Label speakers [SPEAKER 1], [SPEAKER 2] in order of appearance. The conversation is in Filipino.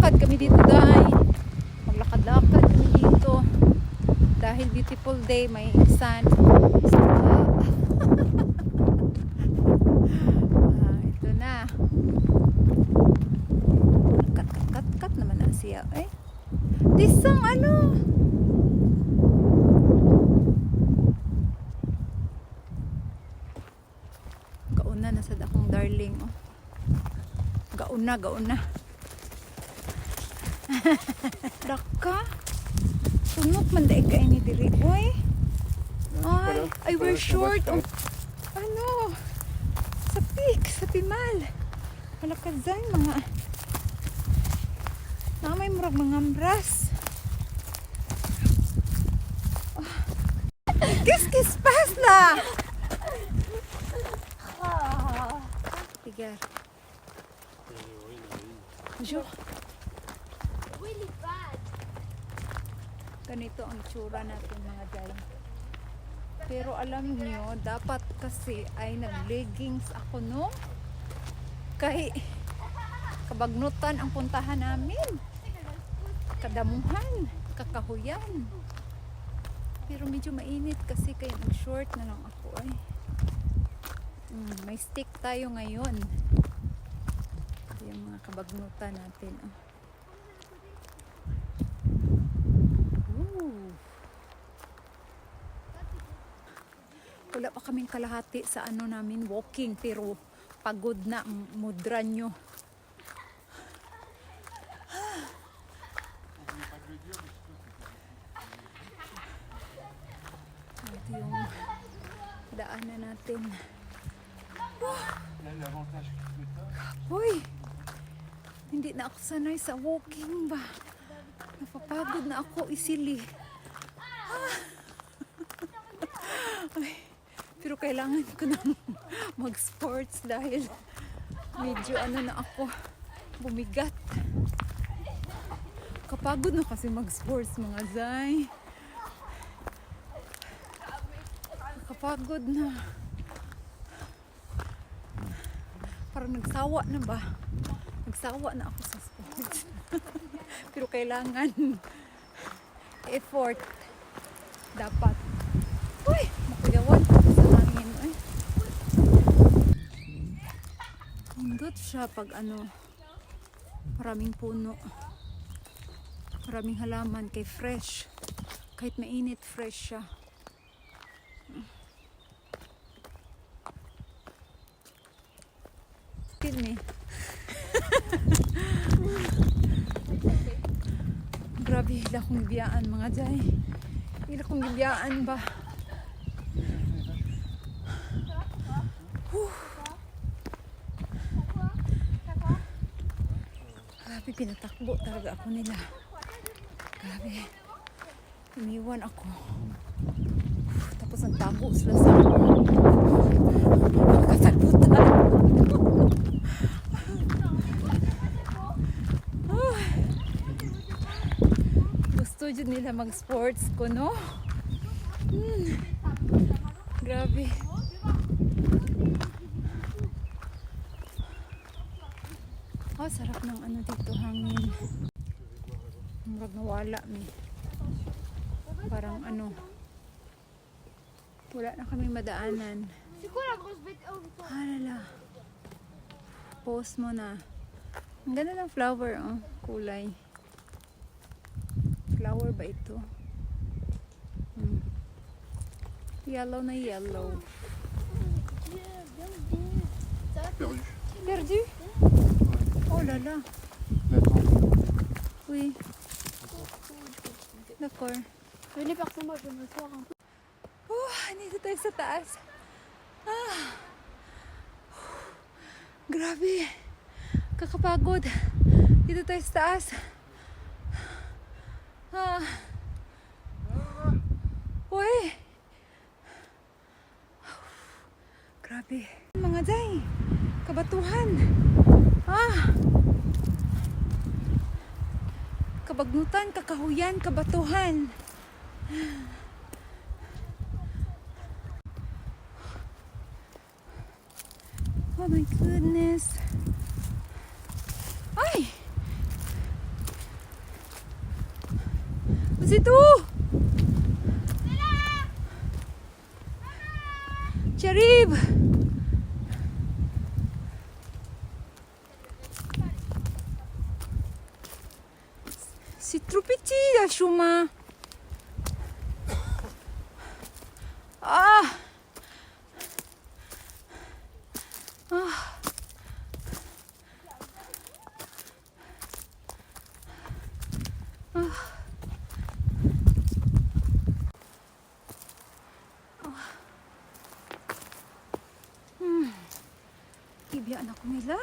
[SPEAKER 1] Maglakad kami dito, guys. Maglakad-lakad kami dito. Dahil beautiful day, may sun. Ito na. Kat naman na siya. Disang ano? Gauna na sa dakong darling. Oh. Gauna. Daka? Tunok man daig ka ini diri. Oy. I wear short. Oh. Ano? Sa peak, sa Pimal. Malakazay mga may murag mga ambras. Kiss pass na. Tigar. Jo.
[SPEAKER 2] Really bad.
[SPEAKER 1] Ganito ang itsura natin mga day. Pero alam niyo, dapat kasi ay nag-leggings ako no. Kay kabagnutan ang puntahan namin. Kadamuhan, kakahuyan. Pero medyo mainit kasi kaya nag-short na lang ako ay. May stick tayo ngayon. Yung mga kabagnutan natin. Wala pa kaming kalahati sa ano namin walking pero pagod na ang mudra nyo. Ito yung daanan natin. Hoy! Hindi na ako sanay sa walking ba? Napapagod na ako easily. Pero kailangan ko nang mag-sports dahil medyo ano na ako, bumigat. Kapagod na kasi mag-sports mga zay. Kapagod na. Parang nagsawa na ba? Nagsawa na ako sa sports. Pero kailangan effort. Dapat. Uy! Makuyawan ko sa hangin. Uy. Hindot siya pag ano, maraming puno. Maraming halaman kay fresh. Kahit mainit, fresh siya. Excuse me. Grabe, hila kong biyaan mga jay. Hila kong biyaan ba? Grabe, pinatakbo talaga ako nila. Grabe. Umiwan ako. Tapos ang tago sila sa kasagutan. Gusto dyan nila mag-sports ko, no? Grabe. Sarap ng ano dito, hangin. Murag nawala mi. Parang ano, wala na kami madaanan. Halala. Post mo na. Ang ganda ng flower, oh. Kulay. Flower ba ito? Yellow na yellow.
[SPEAKER 2] Perdu.
[SPEAKER 1] Perdu? Oh là là. Oui. D'accord.
[SPEAKER 2] Venez par moi, je vais me faire un peu.
[SPEAKER 1] Nandito tayo sa taas. Grabe. Kakapagod. Dito tayo sa taas. Uy. Grabe. Mga day. Kabatuhan. Kabagnutan, kakahuyan, kabatuhan. Oh my goodness. Ay! C'est tout. J'arrive. C'est trop petit le chemin. Ah. Ah. Ibiyaan ako nila.